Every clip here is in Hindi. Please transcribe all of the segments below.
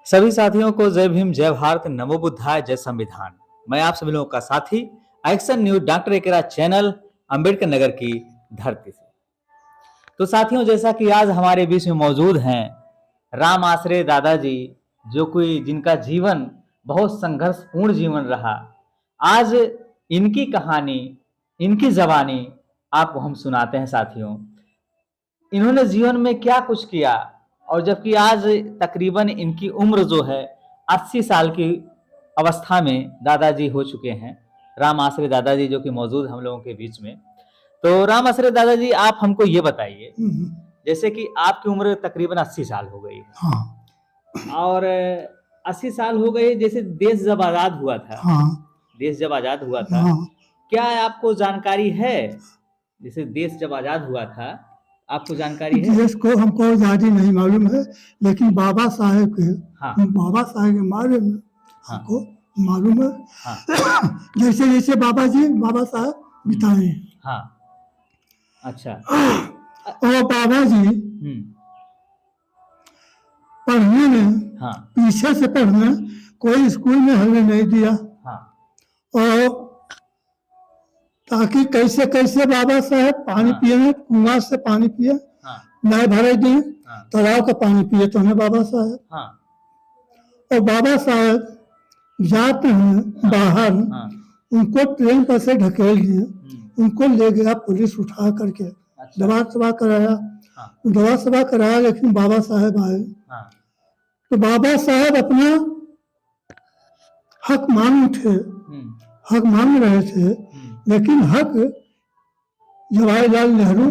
सभी साथियों को जय भीम, जय भारत, नमो बुद्धाय, जय संविधान। मैं आप सभी लोगों का साथी एक्शन न्यूज डॉक्टर एकेरा चैनल अंबेडकर नगर की धरती से। तो साथियों, जैसा कि आज हमारे बीच में मौजूद हैं राम आश्रय दादाजी, जो कोई जिनका जीवन बहुत संघर्षपूर्ण जीवन रहा। आज इनकी कहानी, इनकी जबानी आपको हम सुनाते हैं। साथियों, इन्होंने जीवन में क्या कुछ किया, और जबकि आज तकरीबन इनकी उम्र जो है 80 साल की अवस्था में दादाजी हो चुके हैं। राम आश्रय दादाजी जो कि मौजूद हम लोगों के बीच में। तो राम आश्रय दादाजी, आप हमको ये बताइए, जैसे कि आपकी उम्र तकरीबन 80 साल हो गई है। हाँ। और 80 साल हो गए, जैसे देश जब आजाद हुआ था। हाँ। देश जब आजाद हुआ था। हाँ। क्या आपको जानकारी है, जैसे देश जब आजाद हुआ था, आपको जानकारी है? देश को हमको ज्यादा नहीं मालूम है, लेकिन बाबा साहेब के बारे में हमको मालूम है। हाँ। जैसे जैसे बाबा साहब बिताए। हाँ। अच्छा। और बाबा जी पढ़ने में, पीछे से पढ़ने, कोई स्कूल में हमें नहीं दिया। और ताकि कैसे कैसे बाबा साहब पानी पिए, कुआं से पानी पिए, नए भरे दिए, तालाब का पानी पिए तो हमें बाबा साहब। और बाबा साहब जाते हैं बाहर, उनको ट्रेन पर से ढकेल दिए, उनको ले गया पुलिस उठा करके। दवा सभा कराया, लेकिन बाबा साहब आए। तो बाबा साहब अपना हक मांग रहे थे, लेकिन हक जवाहरलाल नेहरू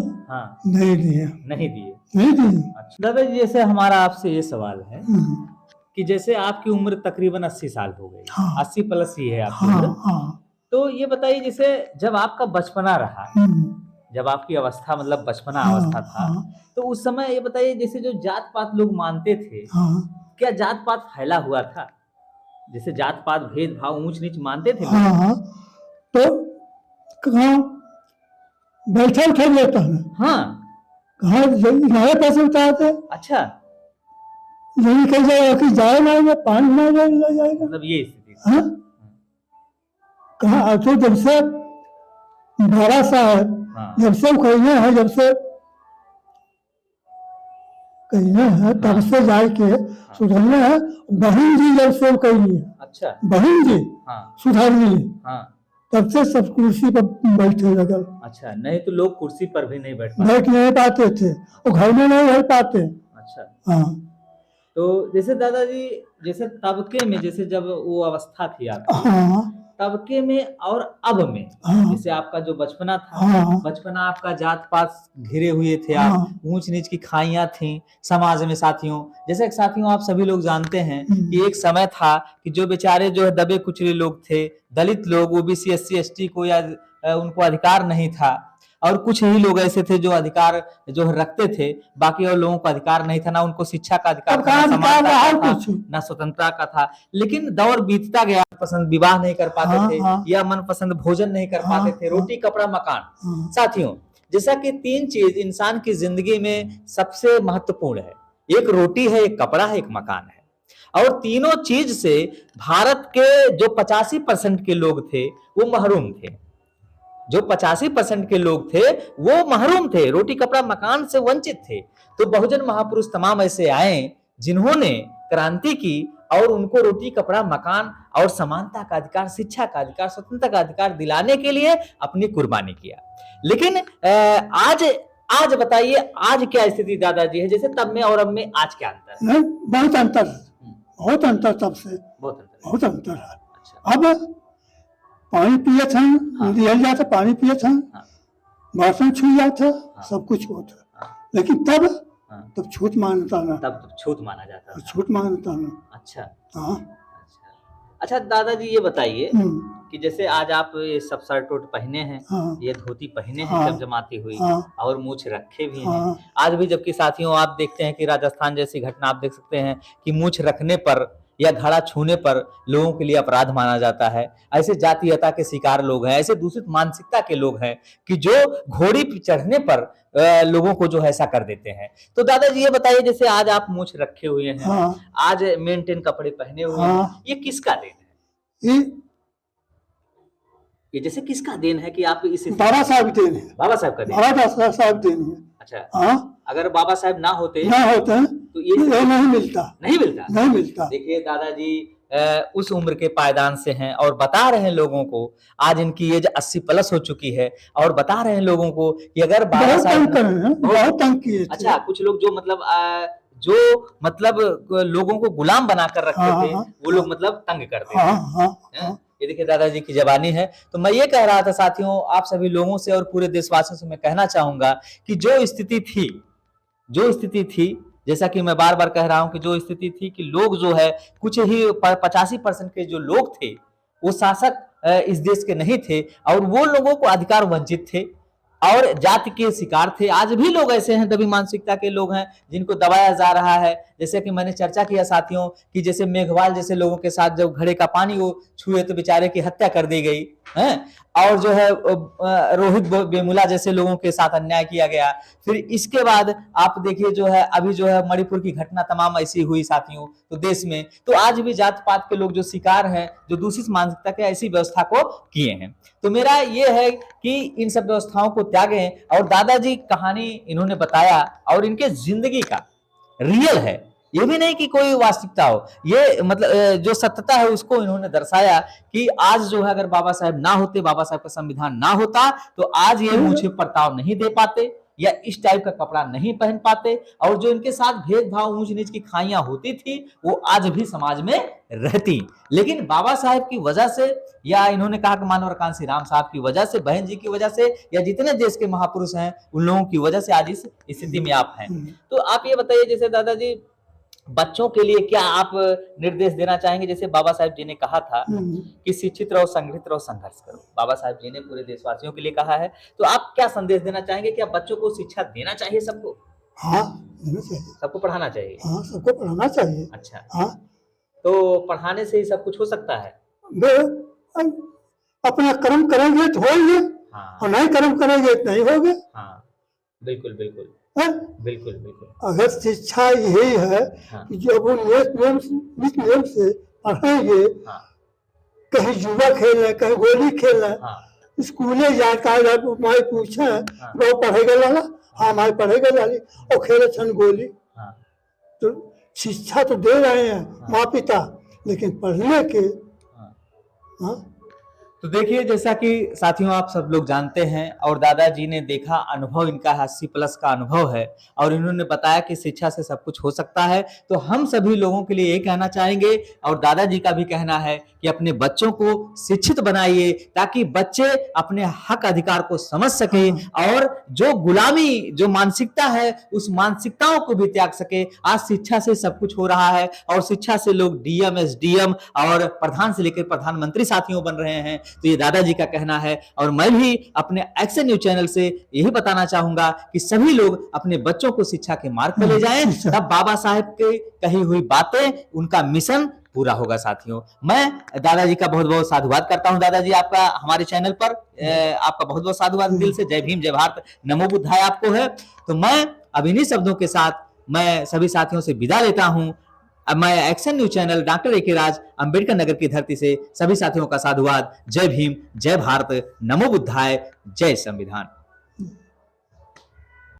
नहीं दिए। दादाजी, जैसे हमारा आपसे ये सवाल है कि जैसे आपकी उम्र तकरीबन 80 साल हो गई। 80 प्लस ही है आपकी उम्र। तो ये बताइए, जैसे जब आपका बचपना रहा, जब आपकी अवस्था मतलब बचपना अवस्था था, तो उस समय ये बताइए, जैसे जो जात पात लोग मानते थे, क्या जात पात फैला हुआ था? जैसे जात पात, भेदभाव, ऊंच नीच मानते थे? तो कहाँ बैठा उठा लेता है। कहाँ नए पैसे उठाते। अच्छा। यही कह जाएगा कि जाए ना, पानी ना जाएगा, मतलब ये स्थिति। कहाँ तो जब से बाबा साहब जब से कहीं है तब से जाके सुधरना है। बहन जी जब से कही है। अच्छा। बहन जी सुधारनी है, तब से सब कुर्सी पर बैठे लगे। अच्छा, नहीं तो लोग कुर्सी पर भी नहीं बैठ पाते थे, वो घर में नहीं रह पाते। अच्छा। हाँ। तो जैसे दादाजी, जैसे तबके में, जैसे जब वो अवस्था थी आपकी, तबके में और अब में, जैसे आपका जो बचपना था, बचपना आपका जात पात घिरे हुए थे, आप ऊंच नीच की खाइयां थी समाज में। साथियों, जैसे साथियों, आप सभी लोग जानते हैं कि एक समय था कि जो बेचारे जो है दबे कुचले लोग थे, दलित लोग, ओबीसी, एससी, एसटी को या उनको अधिकार नहीं था, और कुछ ही लोग ऐसे थे जो अधिकार जो रखते थे, बाकी और लोगों को अधिकार नहीं था। ना उनको शिक्षा का अधिकार था, ना स्वतंत्रता का था। लेकिन दौर बीतता गया, पसंद विवाह नहीं कर पाते थे, या मनपसंद भोजन नहीं कर पाते थे, रोटी कपड़ा मकान। साथियों, जैसा कि 3 चीज इंसान की जिंदगी में सबसे महत्वपूर्ण है, एक रोटी है, एक कपड़ा है, एक मकान है। और तीनों चीज से भारत के जो 85% के लोग थे वो महरूम थे। जो 85% के लोग थे वो महरूम थे, रोटी कपड़ा मकान से वंचित थे। तो बहुजन महापुरुष तमाम ऐसे आए जिन्होंने क्रांति की और उनको रोटी कपड़ा मकान और समानता का अधिकार, शिक्षा का अधिकार, स्वतंत्रता का अधिकार दिलाने के लिए अपनी कुर्बानी किया। लेकिन आज बताइए, आज क्या स्थिति दादाजी है, जैसे तब में और अब में आज क्या अंतर है? बहुत अंतर तब से बहुत अंतर है। अब पानी पिए थे, दिया जाता, पानी पिए थे, बर्तन छू जाता, सब कुछ होता। लेकिन तब छूट मानता ना, तब छूट माना जाता, छूट मानता ना। अच्छा। अच्छा दादाजी, ये बताइए कि जैसे आज आप ये सब शर्ट वोट पहने हैं, ये धोती पहने हैं चमचमाती हुई, और मूछ रखे भी हैं आज भी। जबकि साथियों, आप देखते हैं कि राजस्थान जैसी घटना आप देख सकते हैं कि मूछ रखने पर या घड़ा छूने पर लोगों के लिए अपराध माना जाता है। ऐसे जातीयता के शिकार लोग हैं, ऐसे दूषित मानसिकता के लोग हैं कि जो घोड़ी पे चढ़ने पर लोगों को जो है ऐसा कर देते हैं। तो दादाजी ये बताइए, जैसे आज आप मूंछ रखे हुए हैं, हाँ, आज मेंटेन कपड़े पहने हुए हैं, हाँ, ये किसका देन है? ये ये जैसे किसका देन है कि आप इस बाबा साहब देन है, बाबा साहब का देन? बाबा साहब देन है। अच्छा, हाँ, अगर बाबा साहब ना होते ना होते हैं तो ये तो ये नहीं मिलता, नहीं मिलता। नहीं मिलता। देखिए दादाजी उस उम्र के पायदान से हैं और बता रहे हैं लोगों को, आज इनकी एज 80 प्लस हो चुकी है, और बता रहे हैं लोगों को कि अगर बाबा बहुत तंग साहब करे हैं, बहुत तंग किए थे। अच्छा, कुछ लोग जो मतलब लोगों को गुलाम बनाकर रखते हाँ, थे, हाँ, वो लोग मतलब तंग करते हाँ, थे। हाँ, हैं? हाँ, ये देखिए दादाजी की जबानी है। तो मैं ये कह रहा था साथियों, आप सभी लोगों से और पूरे देशवासियों से मैं कहना चाहूंगा कि जो स्थिति थी, जैसा कि मैं बार बार कह रहा हूं कि जो स्थिति थी कि लोग जो है कुछ ही 85% के जो लोग थे वो शासक इस देश के नहीं थे, और वो लोगों को अधिकार वंचित थे और जाति के शिकार थे। आज भी लोग ऐसे हैं, दबी मानसिकता के लोग हैं जिनको दबाया जा रहा है। जैसे कि मैंने चर्चा किया साथियों कि जैसे मेघवाल जैसे लोगों के साथ जब घड़े का पानी वो छुए तो बेचारे की हत्या कर दी गई है, और जो है रोहित वेमुला जैसे लोगों के साथ अन्याय किया गया। फिर इसके बाद आप देखिए जो है अभी जो है मणिपुर की घटना तमाम ऐसी हुई साथियों, तो देश में तो आज भी जात पात के लोग जो शिकार हैं, जो दूषित मानसिकता के, ऐसी व्यवस्था को किए हैं। तो मेरा ये है कि इन सब व्यवस्थाओं को त्यागें, और दादाजी कहानी इन्होंने बताया और इनके जिंदगी का रियल है, ये भी नहीं कि कोई वास्तविकता हो, ये मतलब जो सत्यता है उसको इन्होंने दर्शाया कि आज जो है अगर बाबा साहब ना होते, बाबा साहब का संविधान ना होता, तो आज ये मूछे परताव नहीं दे पाते या इस टाइप का कपड़ा नहीं पहन पाते, और जो इनके साथ भेदभाव ऊंच नीच की खाइयां होती थी वो आज भी समाज में रहती। लेकिन बाबा साहब की वजह से, या इन्होंने कहा कि मानव कांसी राम साहब की वजह से, बहन जी की वजह से, या जितने देश के महापुरुष हैं उन लोगों की वजह से आज इस स्थिति में आप हैं। तो आप ये बताइए, जैसे दादाजी बच्चों के लिए क्या आप निर्देश देना चाहेंगे? जैसे बाबा साहब जी ने कहा था कि शिक्षित रहो, संगठित रहो, संघर्ष करो, बाबा साहब जी ने पूरे देशवासियों के लिए कहा है, तो आप क्या संदेश देना चाहेंगे? क्या बच्चों को शिक्षा देना चाहिए सबको? हाँ, देना चाहिए, सबको पढ़ाना चाहिए? हाँ, सबको पढ़ाना चाहिए। अच्छा, हाँ, तो पढ़ाने से ही सब कुछ हो सकता है? अपना कर्म करेंगे तो होंगे, हाँ, और नहीं कर्म करेंगे तो नहीं होंगे। हाँ, बिल्कुल बिल्कुल हाँ? बिल्कुल बिल्कुल। अगर शिक्षा यही है हाँ, कि जब वो नियम से पढ़ेंगे, हाँ, कहीं जुआ खेलना, कहीं गोली खेलना, हाँ, स्कूले जाता है, माई पूछे हाँ, वो पढ़ेगा लाला, हाँ माई पढ़ेगा लाली, और खेले छन गोली। हाँ, तो शिक्षा तो दे रहे हैं माँ पिता, लेकिन पढ़ने के हाँ। हाँ, तो देखिए, जैसा कि साथियों आप सब लोग जानते हैं और दादाजी ने देखा, अनुभव इनका 80 प्लस का अनुभव है, और इन्होंने बताया कि शिक्षा से सब कुछ हो सकता है। तो हम सभी लोगों के लिए ये कहना चाहेंगे, और दादाजी का भी कहना है कि अपने बच्चों को शिक्षित बनाइए, ताकि बच्चे अपने हक अधिकार को समझ सके और जो गुलामी, जो मानसिकता है, उस मानसिकताओं को भी त्याग सके। आज शिक्षा से सब कुछ हो रहा है, और शिक्षा से लोग डीएम, एसडीएम और प्रधान से लेकर प्रधानमंत्री साथियों बन रहे हैं। तो ये दादाजी का कहना है, और मैं भी अपने एक्शन न्यूज चैनल से यही बताना चाहूंगा कि सभी लोग अपने बच्चों को शिक्षा के मार्ग पर ले जाएं, तब बाबा साहब की कही हुई बातें, उनका मिशन पूरा होगा। साथियों, मैं दादाजी का बहुत बहुत साधुवाद करता हूं। दादाजी, आपका हमारे चैनल पर आपका बहुत बहुत साधुवाद दिल से। जय भीम, जय भारत, नमो बुद्धाय आपको है। तो मैं अब इन्हीं शब्दों के साथ मैं सभी साथियों से विदा लेता हूं। अब मैं action news channel doctor A के राज, अंबेडकर नगर की धरती से सभी साथियों का साधुवाद। जय भीम, जय भारत, नमो बुद्धाय, जय संविधान।